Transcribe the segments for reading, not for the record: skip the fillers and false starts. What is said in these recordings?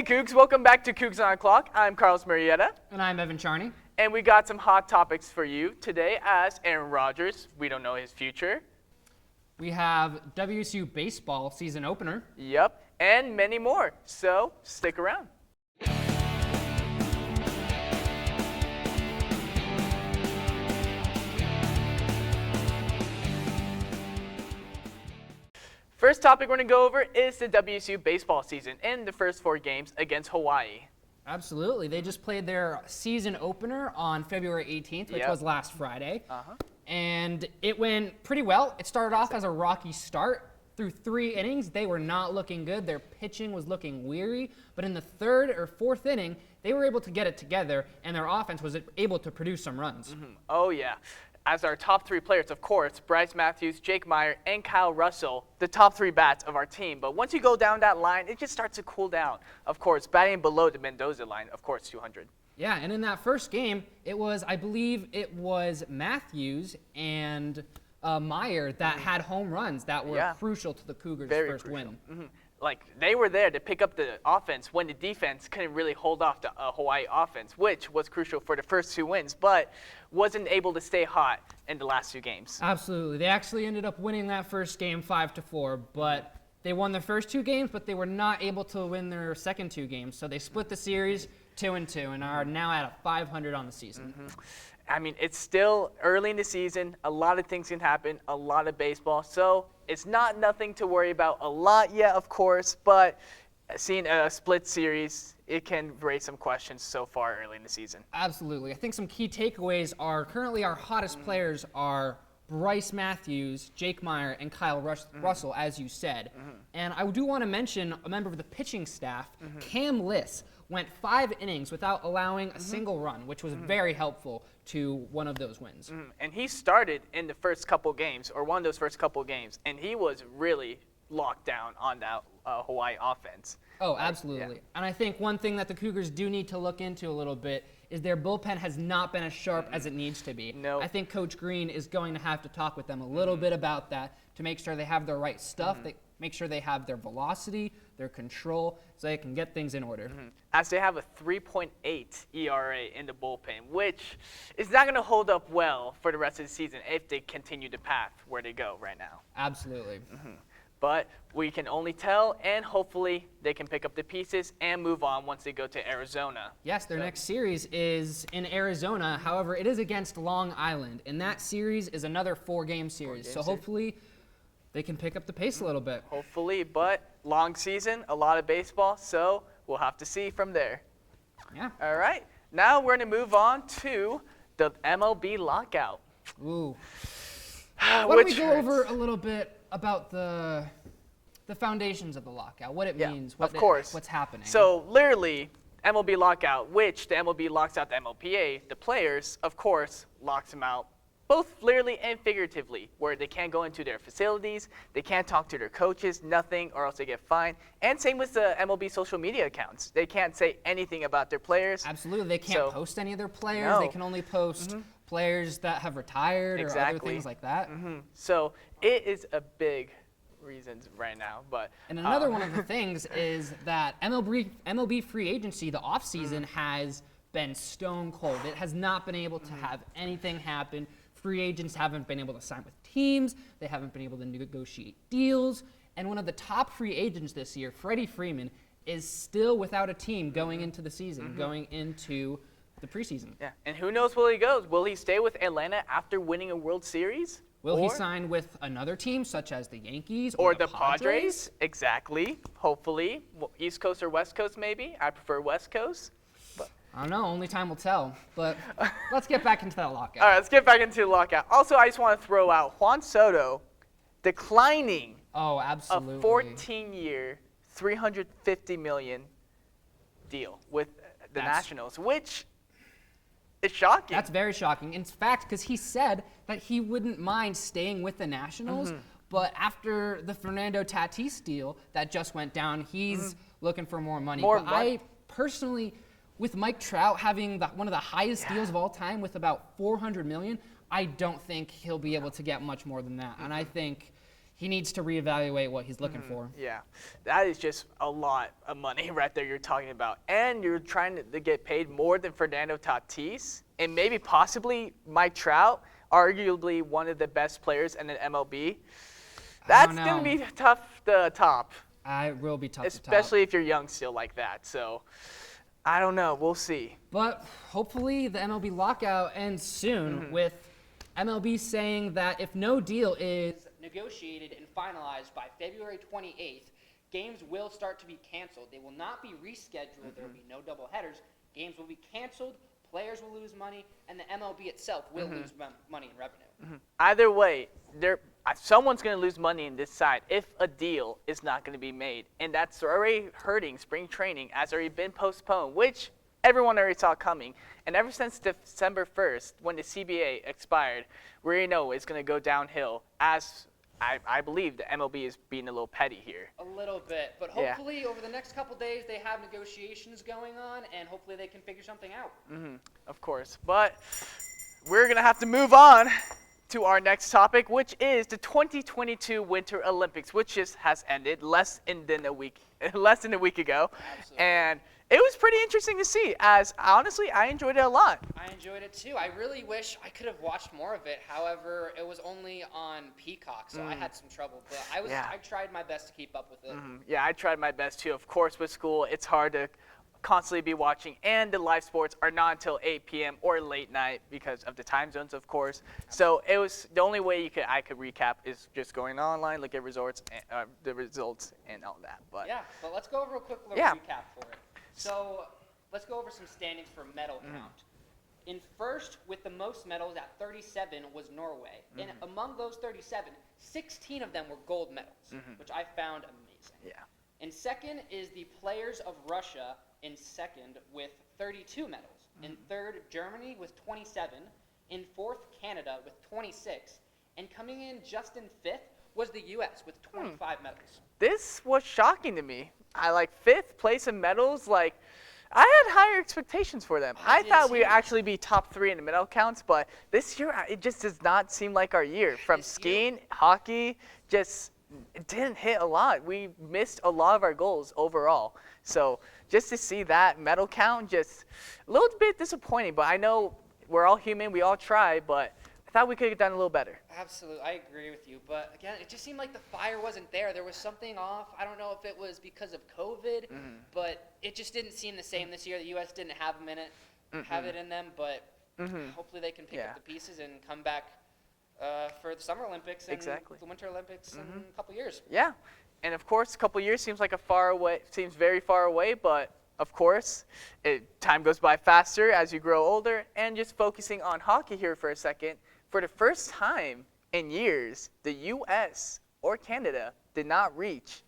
Hey Cougs, welcome back to Cougs on Clock. I'm Carlos Murrieta. And I'm Evan Charney. And we got some hot topics for you today as Aaron Rodgers, we don't know his future. We have WSU Baseball season opener. Yep, and many more, so stick around. First topic we're going to go over is the WSU baseball season and the first 4 games against Hawaii. Absolutely. They just played their season opener on February 18th, which was last Friday. And it went pretty well. It started off as a rocky start. Through 3 innings, they were not looking good. Their pitching was looking weary. But in the 3rd or 4th inning, they were able to get it together, and their offense was able to produce some runs. Oh, yeah. As our top 3 players, of course, Bryce Matthews, Jake Meyer, and Kyle Russell, the top 3 bats of our team. But once you go down that line, it just starts to cool down. Of course, batting below the Mendoza line, of course, 200. Yeah, and in that first game, it was, I believe it was Matthews and Meyer that had home runs that were crucial to the Cougars' first win. Like, they were there to pick up the offense when the defense couldn't really hold off the Hawaii offense, which was crucial for the first 2 wins, but wasn't able to stay hot in the last 2 games. Absolutely. They actually ended up winning that first game 5-4, but they won their first 2 games, but they were not able to win their second 2 games. So they split the series 2-2 and are now at a 500 on the season. I mean, it's still early in the season. A lot of things can happen, a lot of baseball. So it's not nothing to worry about a lot yet, of course, but seeing a split series, it can raise some questions so far early in the season. Absolutely. I think some key takeaways are currently our hottest players are Bryce Matthews, Jake Meyer, and Kyle Russell, as you said. And I do want to mention a member of the pitching staff, Cam Liss, went 5 innings without allowing a single run, which was very helpful to one of those wins. And he started in the first couple games, or one of those first couple games, and he was really locked down on that Hawaii offense. Oh, absolutely. And I think one thing that the Cougars do need to look into a little bit is their bullpen has not been as sharp as it needs to be. No. I think Coach Green is going to have to talk with them a little bit about that to make sure they have the right stuff, make sure they have their velocity, their control, so they can get things in order. As they have a 3.8 ERA in the bullpen, which is not going to hold up well for the rest of the season if they continue the path where they go right now. Absolutely. But we can only tell, and hopefully they can pick up the pieces and move on once they go to Arizona. Yes, their next series is in Arizona. However, it is against Long Island, and that series is another 4-game series. So hopefully they can pick up the pace a little bit. Hopefully, but long season, a lot of baseball, so we'll have to see from there. Yeah. All right, now we're going to move on to the MLB Lockout. Ooh. Why don't we go over a little bit about the foundations of the lockout, what it means, what's happening. So literally, MLB Lockout, which the MLB locks out the MLPA, the players, of course, locks them out, both literally and figuratively, where they can't go into their facilities, they can't talk to their coaches, nothing, or else they get fined. And same with the MLB social media accounts. They can't say anything about their players. Absolutely. They can't post any of their players. They can only post players that have retired or other things like that. So it is a big reasons right now. And another one of the things is that MLB free agency, the offseason, has been stone cold. It has not been able to have anything happen. Free agents haven't been able to sign with teams. They haven't been able to negotiate deals. And one of the top free agents this year, Freddie Freeman, is still without a team going into the season, going into the preseason. Yeah, and who knows where he goes? Will he stay with Atlanta after winning a World Series? Will he sign with another team, such as the Yankees or the Padres? Exactly. Hopefully. East Coast or West Coast, maybe. I prefer West Coast. I don't know. Only time will tell. But let's get back into that lockout. All right, let's get back into the lockout. Also, I just want to throw out Juan Soto declining a 14-year, $350 million deal with the Nationals, which is shocking. That's very shocking. In fact, because he said that he wouldn't mind staying with the Nationals, but after the Fernando Tatis deal that just went down, he's looking for more money. I personally, with Mike Trout having one of the highest deals of all time with about $400 million, I don't think he'll be able to get much more than that. And I think he needs to reevaluate what he's looking for. Yeah, that is just a lot of money right there you're talking about. And you're trying to get paid more than Fernando Tatis and maybe possibly Mike Trout, arguably one of the best players in the MLB. That's going to be tough to top. It will be tough to top. Especially if you're young still like that. So, I don't know. We'll see. But hopefully the MLB lockout ends soon with MLB saying that if no deal is negotiated and finalized by February 28th, games will start to be canceled. They will not be rescheduled. There will be no doubleheaders. Games will be canceled. Players will lose money, and the MLB itself will lose money and revenue. Either way, someone's going to lose money in this side if a deal is not going to be made. And that's already hurting spring training as already been postponed, which everyone already saw coming. And ever since December 1st, when the CBA expired, we already know it's going to go downhill as I believe the MLB is being a little petty here. A little bit. But hopefully over the next couple days they have negotiations going on, and hopefully they can figure something out. Of course. But we're going to have to move on to our next topic, which is the 2022 Winter Olympics, which just has ended less than a week ago. Absolutely. And it was pretty interesting to see, as honestly, I enjoyed it a lot. I enjoyed it too. I really wish I could have watched more of it. However, it was only on Peacock, so I had some trouble. But I tried my best to keep up with it. Yeah, I tried my best too. Of course, with school, it's hard to constantly be watching, and the live sports are not until 8 p.m. or late night because of the time zones, of course. So it was the only way I could recap is just going online, look at the results and all that. But but let's go over a quick little recap for it. So let's go over some standings for medal count. In first, with the most medals at 37, was Norway. And among those 37, 16 of them were gold medals, which I found amazing. Yeah. In second is the Players of Russia in second with 32 medals. In third, Germany with 27. In fourth, Canada with 26. And coming in just in fifth was the U.S. with 25 medals. This was shocking to me. I like fifth place in medals. Like, I had higher expectations for them. I thought we'd actually be top 3 in the medal counts, but this year it just does not seem like our year. From skiing, hockey, it didn't hit a lot. We missed a lot of our goals overall. So just to see that medal count, just a little bit disappointing. But I know we're all human. We all try, but I thought we could have done a little better. Absolutely. I agree with you. But again, it just seemed like the fire wasn't there. There was something off. I don't know if it was because of COVID, but it just didn't seem the same this year. The U.S. didn't have it in them, but hopefully they can pick up the pieces and come back for the Summer Olympics and the Winter Olympics in a couple years. Yeah. And of course, a couple years seems very far away, but of course, time goes by faster as you grow older. And just focusing on hockey here for a second, for the first time in years, the U.S. or Canada did not reach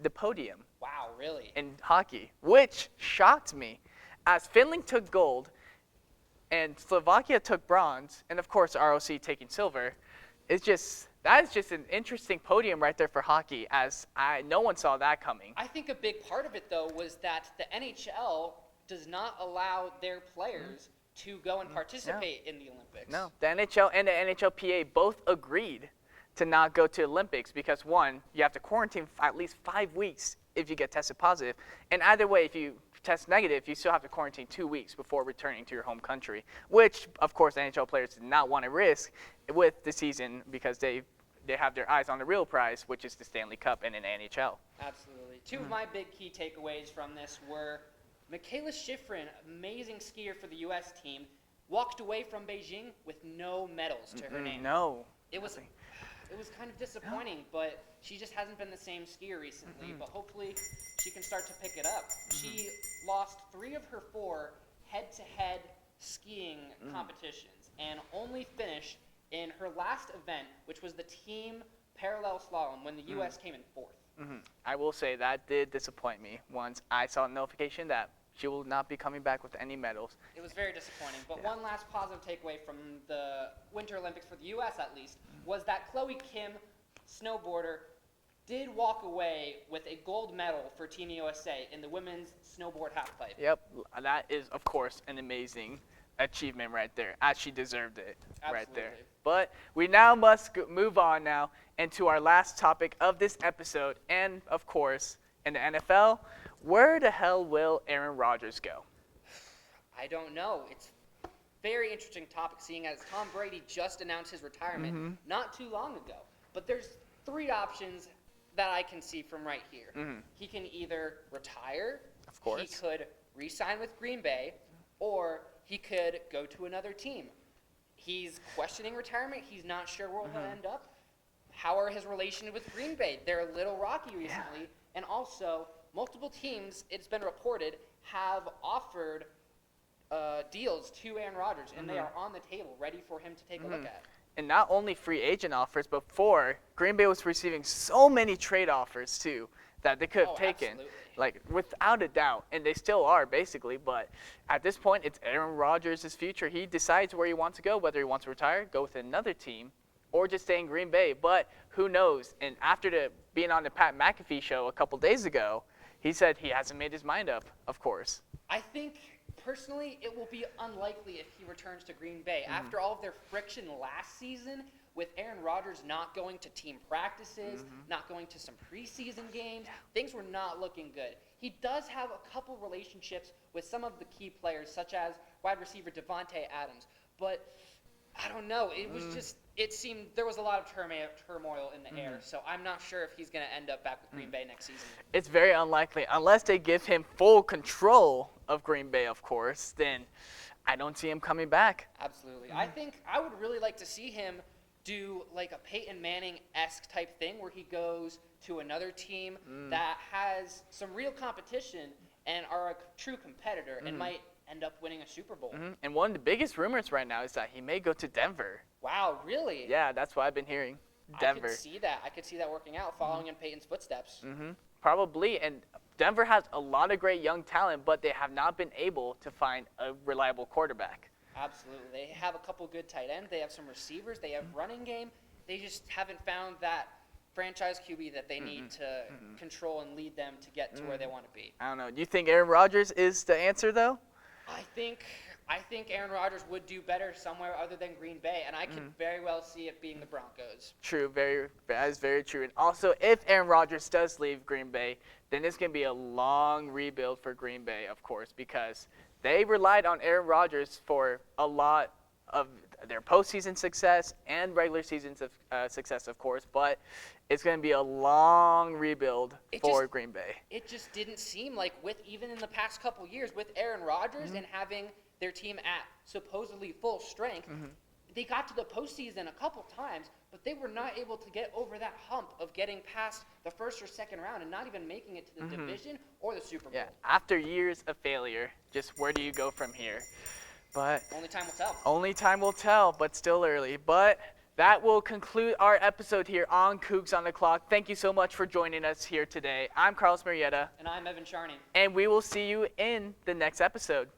the podium. Wow, really? In hockey, which shocked me, as Finland took gold and Slovakia took bronze, and of course ROC taking silver. That is just an interesting podium right there for hockey, as no one saw that coming. I think a big part of it, though, was that the NHL does not allow their players to go and participate in the Olympics. No, the NHL and the NHLPA both agreed to not go to Olympics because, one, you have to quarantine for at least 5 weeks if you get tested positive. And either way, if you test negative, you still have to quarantine 2 weeks before returning to your home country, which, of course, NHL players did not want to risk with the season because they have their eyes on the real prize, which is the Stanley Cup and an NHL. Absolutely. Two of my big key takeaways from this were Michaela Shiffrin, amazing skier for the U.S. team, walked away from Beijing with no medals to her name. No. It was kind of disappointing, but she just hasn't been the same skier recently. But hopefully she can start to pick it up. She lost 3 of her 4 head-to-head skiing competitions and only finished in her last event, which was the team parallel slalom, when the U.S. came in 4th. I will say that did disappoint me once I saw a notification that she will not be coming back with any medals. It was very disappointing. But one last positive takeaway from the Winter Olympics for the U.S. at least was that Chloe Kim, snowboarder, did walk away with a gold medal for Team USA in the women's snowboard halfpipe. Yep, that is, of course, an amazing achievement right there, as she deserved it right there. Absolutely. But we now must move on now into our last topic of this episode, and of course, in the NFL, where the hell will Aaron Rodgers go? I don't know. It's a very interesting topic, seeing as Tom Brady just announced his retirement not too long ago. But there's 3 options that I can see from right here. He can either retire, Of course. he could re-sign with Green Bay, or he could go to another team. He's questioning retirement. He's not sure where he'll end up. How are his relations with Green Bay? They're a little rocky recently. And also, multiple teams, it's been reported, have offered deals to Aaron Rodgers, and they are on the table ready for him to take a look at. And not only free agent offers, but before, Green Bay was receiving so many trade offers too that they could have taken. Absolutely. Like, without a doubt, and they still are, basically. But at this point, it's Aaron Rodgers' future. He decides where he wants to go, whether he wants to retire, go with another team, or just stay in Green Bay. But who knows? And after being on the Pat McAfee show a couple days ago, he said he hasn't made his mind up, of course. I think, personally, it will be unlikely if he returns to Green Bay. After all of their friction last season, with Aaron Rodgers not going to team practices, not going to some preseason games, things were not looking good. He does have a couple relationships with some of the key players, such as wide receiver Devontae Adams. But I don't know. It was just, it seemed there was a lot of turmoil in the air. So I'm not sure if he's going to end up back with Green Bay next season. It's very unlikely. Unless they give him full control of Green Bay, of course, then I don't see him coming back. Absolutely. I think I would really like to see him do like a Peyton Manning-esque type thing where he goes to another team that has some real competition and are a true competitor and might end up winning a Super Bowl. And one of the biggest rumors right now is that he may go to Denver. Wow, really? Yeah, that's what I've been hearing. Denver. I could see that. I could see that working out, following in Peyton's footsteps. Probably. And Denver has a lot of great young talent, but they have not been able to find a reliable quarterback. Absolutely. They have a couple good tight ends. They have some receivers. They have running game. They just haven't found that franchise QB that they need to control and lead them to get to where they want to be. I don't know. Do you think Aaron Rodgers is the answer, though? I think Aaron Rodgers would do better somewhere other than Green Bay, and I could very well see it being the Broncos. True. That is very true. And also, if Aaron Rodgers does leave Green Bay, then it's going to be a long rebuild for Green Bay, of course, because they relied on Aaron Rodgers for a lot of their postseason success and regular season success, of course. But it's going to be a long rebuild for Green Bay. It just didn't seem like, even in the past couple years, with Aaron Rodgers and having their team at supposedly full strength, they got to the postseason a couple times, but they were not able to get over that hump of getting past the first or second round and not even making it to the division or the Super Bowl. Yeah, after years of failure, just where do you go from here? But Only time will tell. Only time will tell, but still early. But that will conclude our episode here on Cougs on the Clock. Thank you so much for joining us here today. I'm Carlos Murrieta. And I'm Evan Charney. And we will see you in the next episode.